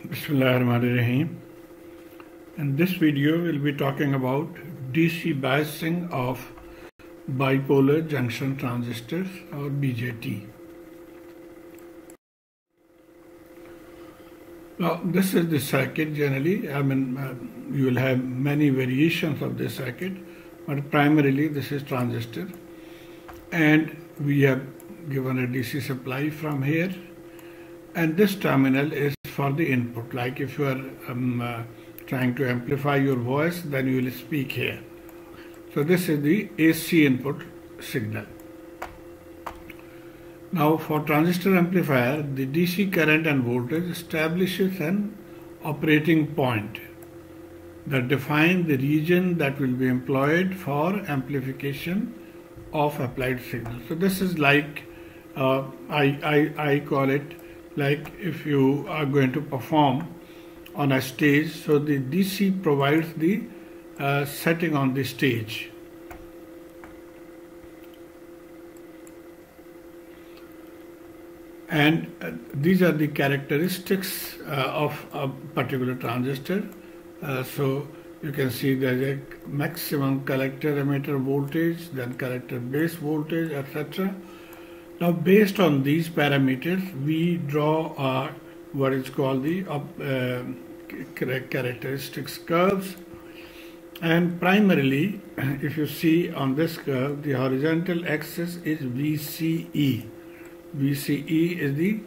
Bismillahirrahmanirrahim. In this video we'll be talking about DC biasing of bipolar junction transistors or BJT. Now this is the circuit generally. You will have many variations of this circuit, but primarily this is transistor, and we have given a DC supply from here, and this terminal is for the input. Like if you are trying to amplify your voice, then you will speak here. So this is the AC input signal. Now for transistor amplifier, the DC current and voltage establishes an operating point that defines the region that will be employed for amplification of applied signal. So this is like I call it like if you are going to perform on a stage, so the DC provides the setting on the stage. And these are the characteristics of a particular transistor. So you can see there is a maximum collector emitter voltage, then collector base voltage, etc. Now based on these parameters, we draw what is called the characteristics curves. And primarily, if you see on this curve, the horizontal axis is VCE. VCE is the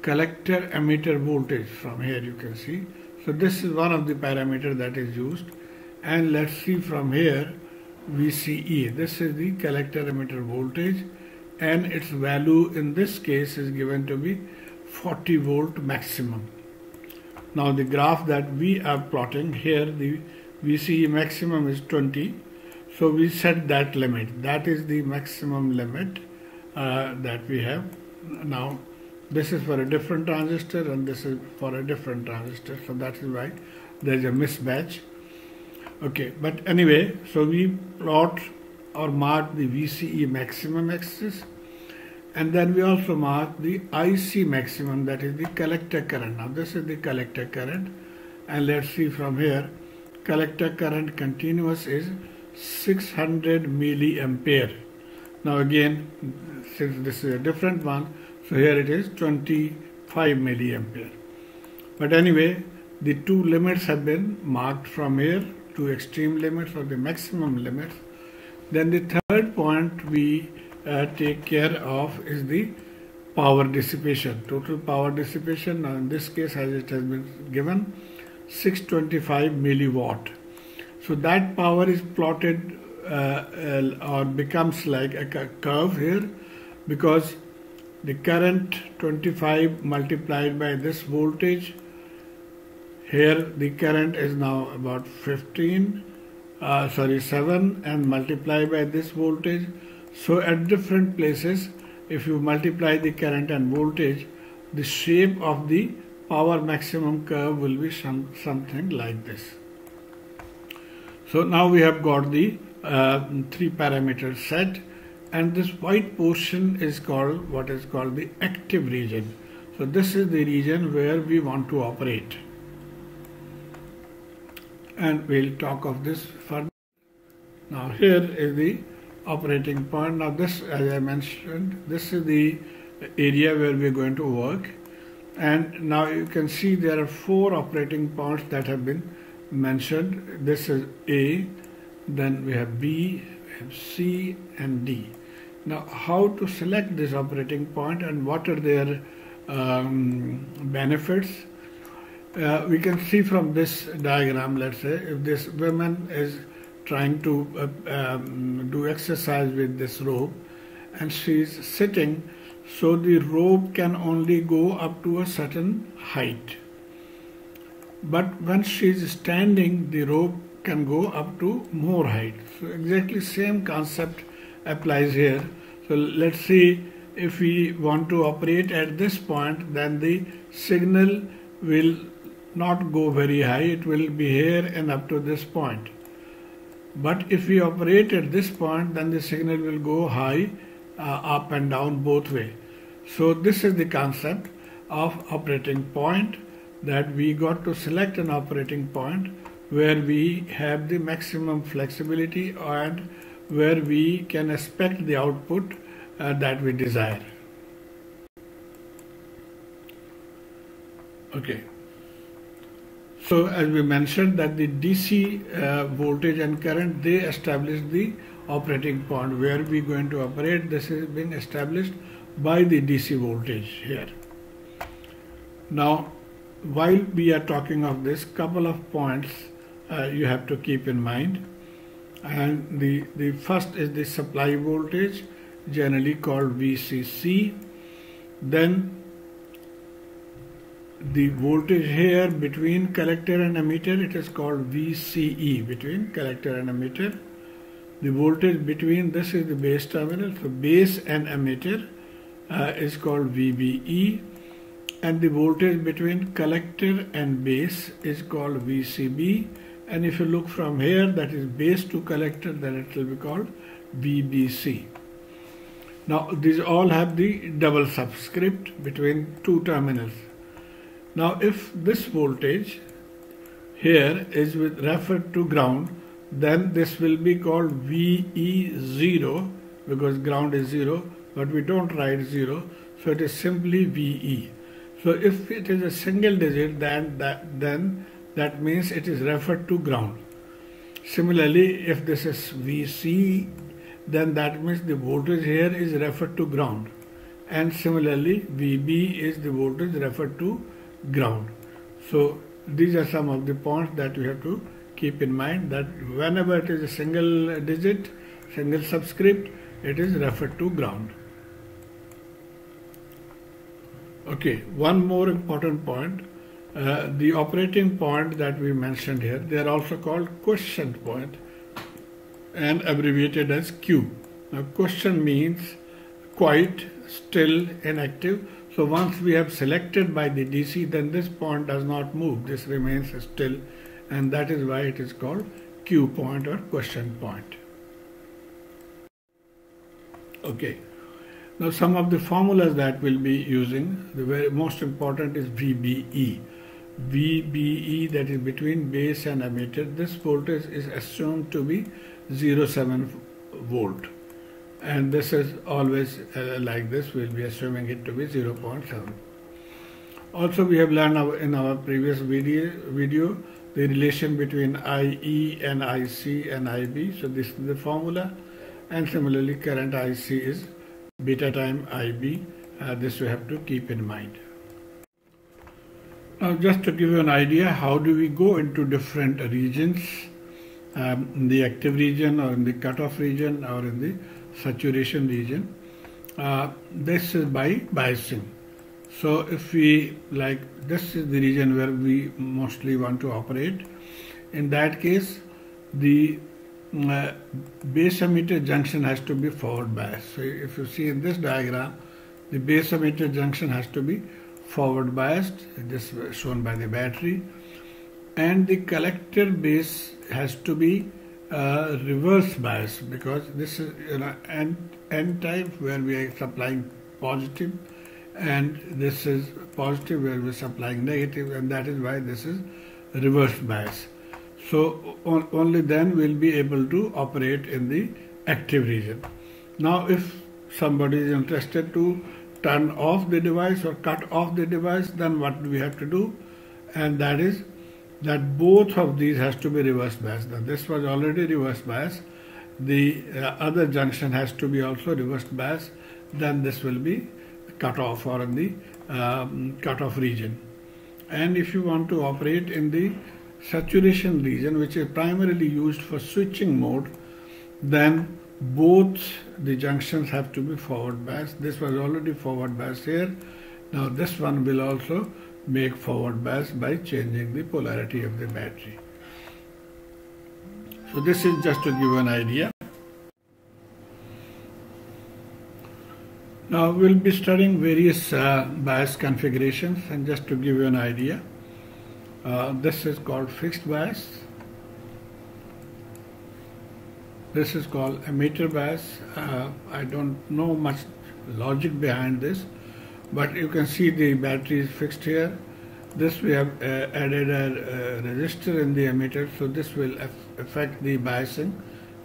collector emitter voltage. From here you can see. So this is one of the parameters that is used. And let's see from here, VCE. This is the collector emitter voltage, and its value in this case is given to be 40 volt maximum. Now the graph that we are plotting here, the VCE maximum is 20, so we set that limit. That is the maximum limit that we have. Now this is for a different transistor and this is for a different transistor, so that is why there is a mismatch. Okay, but anyway, so we plot or mark the VCE maximum axis, and then we also mark the IC maximum, that is the collector current. Now this is the collector current, and let's see from here, collector current continuous is 600 milliampere. Now again, since this is a different one, so here it is 25 milliampere. But anyway, the two limits have been marked from here, two extreme limits or the maximum limits. Then the third point we take care of is the power dissipation, total power dissipation. Now in this case, as it has been given, 625 milliwatt. So that power is plotted or becomes like a curve here, because the current 25 multiplied by this voltage, here the current is now about 7, and multiply by this voltage. So at different places, if you multiply the current and voltage, the shape of the power maximum curve will be something like this. So now we have got the 3 parameters set, and this white portion is called what is called the active region. So this is the region where we want to operate, and we'll talk of this further. Now here is the operating point. Now this, as I mentioned, this is the area where we're going to work, and now you can see there are 4 operating points that have been mentioned. This is A, then we have B, we have C and D. Now how to select this operating point and what are their benefits? We can see from this diagram, let's say, if this woman is trying to do exercise with this rope and she is sitting, so the rope can only go up to a certain height. But when she is standing, the rope can go up to more height. So exactly same concept applies here. So let's see, if we want to operate at this point, then the signal will not go very high, it will be here and up to this point. But if we operate at this point, then the signal will go high, up and down both way. So this is the concept of operating point. that we got to select an operating point where we have the maximum flexibility and where we can expect the output that we desire. Okay. So as we mentioned that the DC voltage and current, they establish the operating point where we are going to operate. This is being established by the DC voltage here. Now, while we are talking of this, couple of points you have to keep in mind. And the first is the supply voltage, generally called VCC. Then the voltage here between collector and emitter, it is called VCE, between collector and emitter. The voltage between, this is the base terminal, so base and emitter is called VBE, and the voltage between collector and base is called VCB, and if you look from here, that is base to collector, then it will be called VBC. Now these all have the double subscript between two terminals. Now if this voltage here is referred to ground, then this will be called VE0, because ground is 0, but we don't write 0, so it is simply VE. So if it is a single digit, then that means it is referred to ground. Similarly, if this is VC, then that means the voltage here is referred to ground. And similarly, VB is the voltage referred to ground. So these are some of the points that you have to keep in mind, that whenever it is a single digit, single subscript, it is referred to ground. Okay, one more important point. The operating point that we mentioned here, they are also called quiescent point and abbreviated as Q. Now quiescent means quiet, still, inactive. So once we have selected by the DC, then this point does not move, this remains still, and that is why it is called Q point or quiescent point. Okay. Now some of the formulas that we'll be using, the very most important is VBE. VBE, that is between base and emitter, this voltage is assumed to be 0.7 volt. And this is always like this, we'll be assuming it to be 0.7. Also we have learned in our previous video the relation between IE and IC and IB. So this is the formula, and similarly current IC is beta time IB. This we have to keep in mind. Now just to give you an idea, how do we go into different regions, in the active region or in the cutoff region or in the saturation region. This is by biasing. So if we, like, this is the region where we mostly want to operate. In that case, the base emitter junction has to be forward biased. So if you see in this diagram, the base emitter junction has to be forward biased, this is shown by the battery, and the collector base has to be reverse bias, because this is N type where we are supplying positive, and this is positive where we are supplying negative, and that is why this is reverse bias. So only then we'll be able to operate in the active region. Now if somebody is interested to turn off the device or cut off the device, then what do we have to do? And that is that both of these has to be reverse bias. Now this was already reverse bias. The other junction has to be also reverse bias. Then this will be cut off or in the cutoff region. And if you want to operate in the saturation region, which is primarily used for switching mode, then both the junctions have to be forward biased. This was already forward biased here. Now this one will also make forward bias by changing the polarity of the battery. So this is just to give you an idea. Now we'll be studying various bias configurations, and just to give you an idea, this is called fixed bias. This is called emitter bias. I don't know much logic behind this, but you can see the battery is fixed here, This we have added a resistor in the emitter, so this will affect the biasing,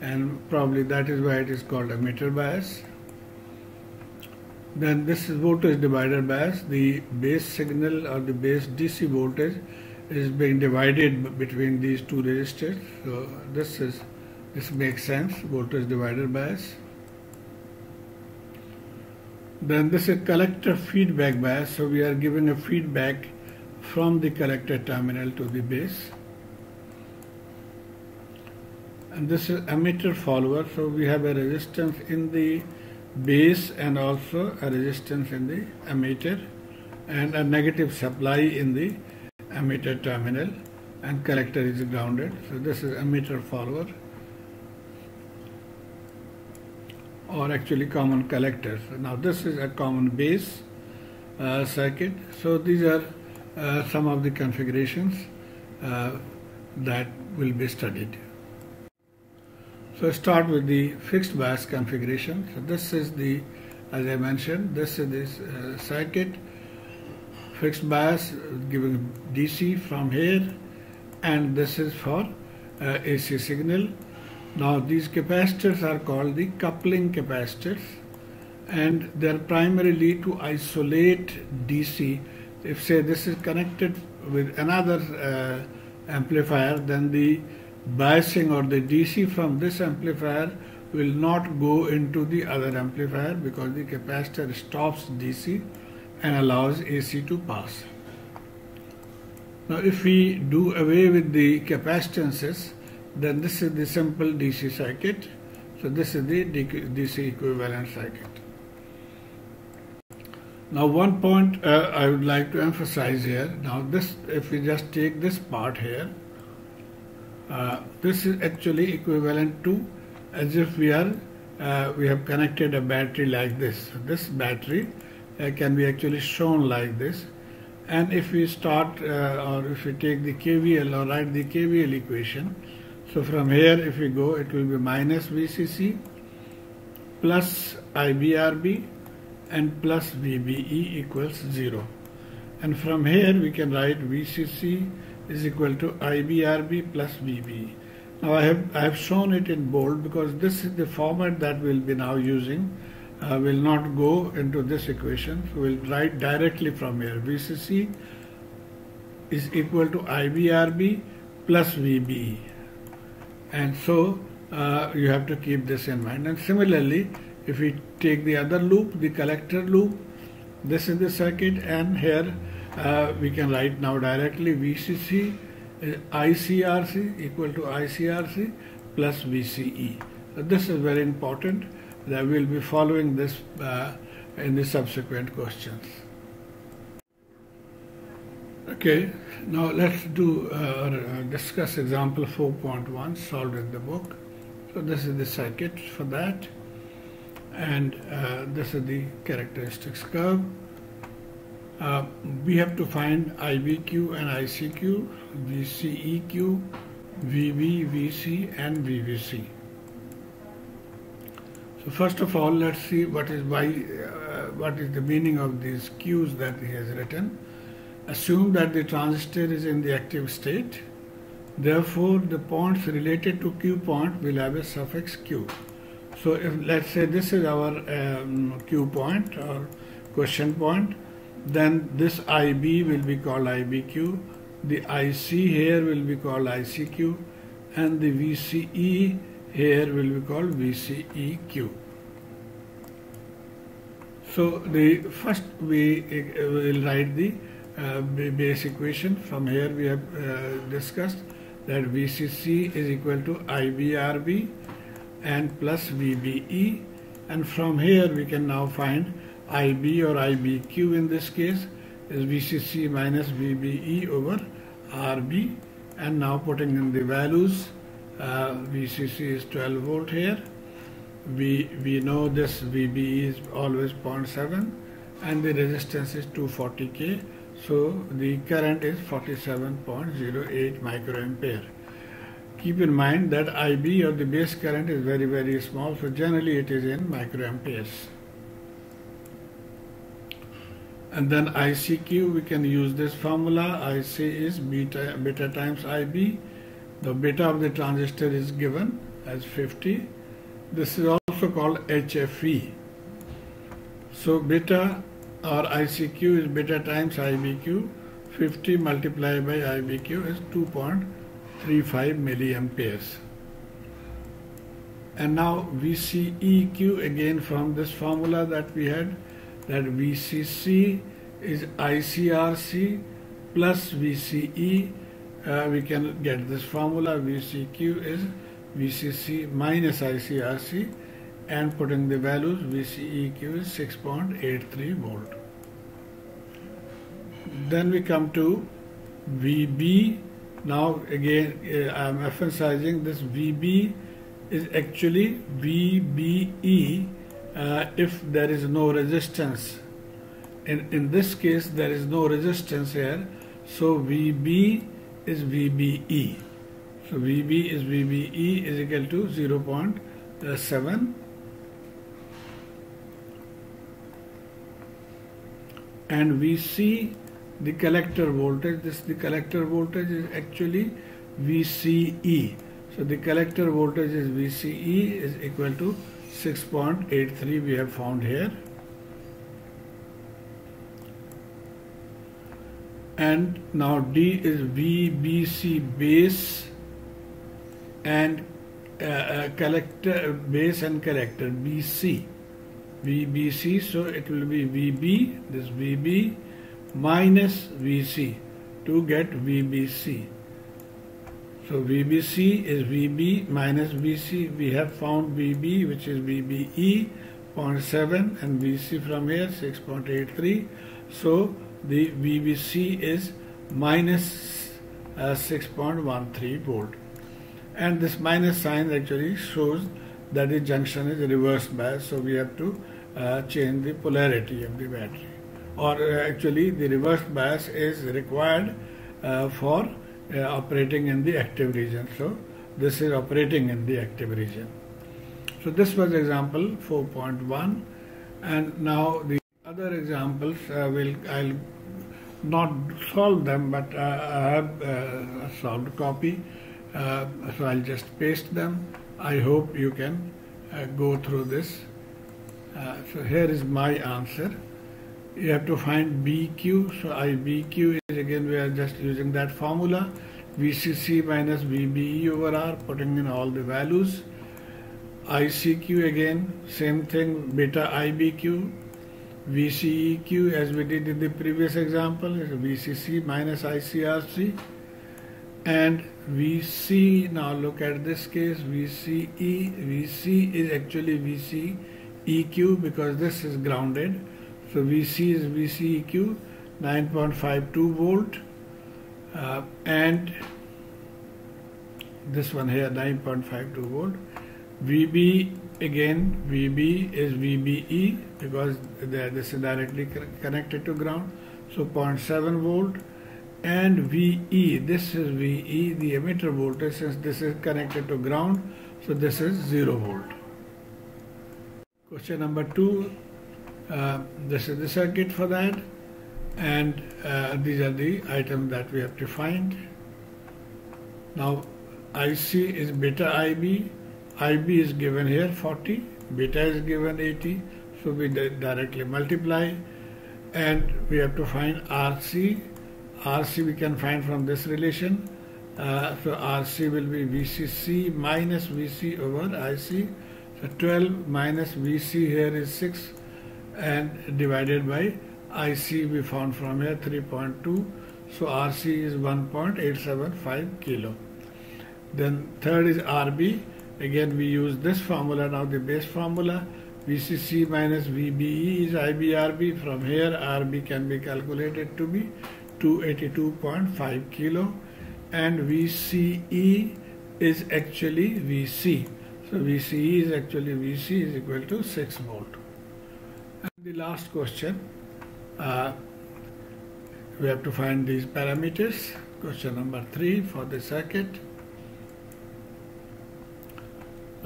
and probably that is why it is called emitter bias. Then this is voltage divider bias. The base signal or the base DC voltage is being divided between these two resistors. So this makes sense, voltage divider bias. Then this is collector feedback bias. So we are giving a feedback from the collector terminal to the base. And this is emitter follower. So we have a resistance in the base and also a resistance in the emitter, and a negative supply in the emitter terminal, and collector is grounded. So this is emitter follower, or actually common collectors. Now this is a common base circuit. So these are some of the configurations that will be studied. So start with the fixed bias configuration. So this is the, as I mentioned, this is this circuit, fixed bias giving DC from here, and this is for AC signal. Now these capacitors are called the coupling capacitors, and they are primarily to isolate DC. If say this is connected with another amplifier, then the biasing or the DC from this amplifier will not go into the other amplifier, because the capacitor stops DC and allows AC to pass. Now if we do away with the capacitances, then this is the simple DC circuit. So this is the DC equivalent circuit. Now one point I would like to emphasize here. Now this, if we just take this part here, this is actually equivalent to as if we have connected a battery like this. So this battery can be actually shown like this, and if we start or if we take the KVL or write the KVL equation, so from here if we go, it will be minus VCC plus IBRB and plus VBE equals 0, and from here we can write VCC is equal to IBRB plus VBE. Now I have shown it in bold because this is the format that we'll be now using. Will not go into this equation, so we'll write directly from here. VCC is equal to IBRB plus VBE, and so you have to keep this in mind. And similarly, if we take the other loop, the collector loop, this is the circuit, and here we can write now directly VCC is ICRC equal to ICRC plus VCE. So this is very important, that we will be following this in the subsequent questions. Okay, now let's do discuss example 4.1 solved in the book. So this is the circuit for that, and this is the characteristics curve. We have to find IBQ and ICQ, VCEQ, VB, VC and VVC. So first of all, let's see what is the meaning of these Qs that he has written. Assume that the transistor is in the active state. Therefore, the points related to Q point will have a suffix Q. So if let's say this is our Q point or question point, then this IB will be called IBQ, the IC here will be called ICQ, and the VCE here will be called VCEQ. So the first we will write the base equation. From here we have discussed that VCC is equal to IBRB and plus VBE, and from here we can now find IB or IBQ in this case is VCC minus VBE over RB, and now putting in the values, VCC is 12 volt here, we know this VBE is always 0.7 and the resistance is 240K, so the current is 47.08 microampere. Keep in mind that IB or the base current is very, very small, so generally it is in microamperes. And then ICQ, we can use this formula. IC is beta times IB. The beta of the transistor is given as 50. This is also called HFE. So beta or ICQ is beta times IBQ. 50 multiplied by IBQ is 2.35 milliamperes. And now VCEQ, again from this formula that we had, that VCC is ICRC plus VCE. We can get this formula. VCQ is VCC minus ICRC, and putting the values, VCEQ is 6.83 volt. Then we come to VB. Now again I am emphasizing this VB is actually VBE if there is no resistance. In this case there is no resistance here, so VB is VBE. So VB is VBE is equal to 0.7. And we see the collector voltage. The collector voltage is actually VCE. So the collector voltage is VCE is equal to 6.83 we have found here. And now D is VBC base and collector base and collector BC. VBC, so it will be VB, this VB minus VC to get VBC. So VBC is VB minus VC. We have found VB, which is VBE 0.7, and VC from here 6.83. So the VBC is minus 6.13 volt. And this minus sign actually shows that the junction is reverse bias, so we have to change the polarity of the battery. Or actually the reverse bias is required for operating in the active region. So this is operating in the active region. So this was example 4.1, and now the other examples I'll not solve them, but I have a solved copy, so I'll just paste them. I hope you can go through this. So here is my answer. You have to find BQ. So IBQ is, again we are just using that formula, VCC minus VBE over R, putting in all the values. ICQ, again same thing, beta IBQ. VCEQ, as we did in the previous example, is VCC minus ICRC. And VC, now look at this case, VC is actually VCEQ because this is grounded. So VC is VCEQ 9.52 volt, and this one here 9.52 volt. VB, again VB is VBE because this is directly connected to ground, so 0.7 volt. And VE, this is VE, the emitter voltage, since this is connected to ground, so this is 0 volt. Question number 2, this is the circuit for that, and these are the items that we have to find. Now IC is beta IB. IB is given here 40, beta is given 80, so we directly multiply, and we have to find RC. RC we can find from this relation. So RC will be VCC minus VC over IC. So 12 minus VC here is 6, and divided by IC we found from here 3.2. So RC is 1.875 kilo. Then third is RB. Again we use this formula now, the base formula. VCC minus VBE is IBRB. From here RB can be calculated to be 282.5 kilo, and VCE is actually VC. So VCE is actually VC is equal to 6 volt. And the last question, we have to find these parameters. Question number 3 for the circuit.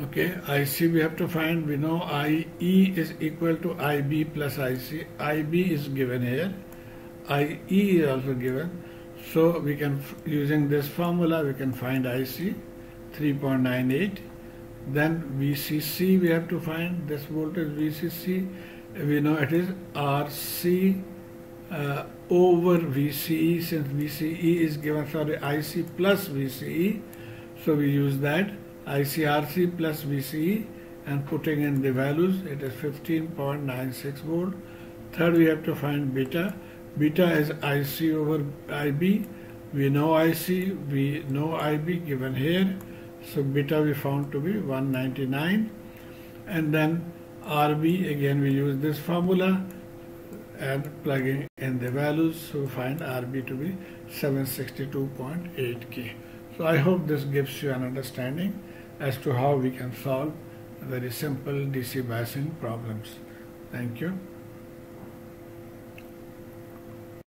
Okay, IC we have to find. We know IE is equal to IB plus IC. IB is given here. IE is also given. So we can, using this formula, we can find IC 3.98. Then VCC we have to find. This voltage VCC, we know it is RC over VCE, since VCE is given, IC plus VCE. So we use that, ICRC plus VCE, and putting in the values, it is 15.96 volt. Third, we have to find beta. Beta is IC over IB. We know IC, we know IB given here. So beta we found to be 199. And then RB, again we use this formula and plugging in the values. So find RB to be 762.8 K. So I hope this gives you an understanding as to how we can solve very simple DC biasing problems. Thank you.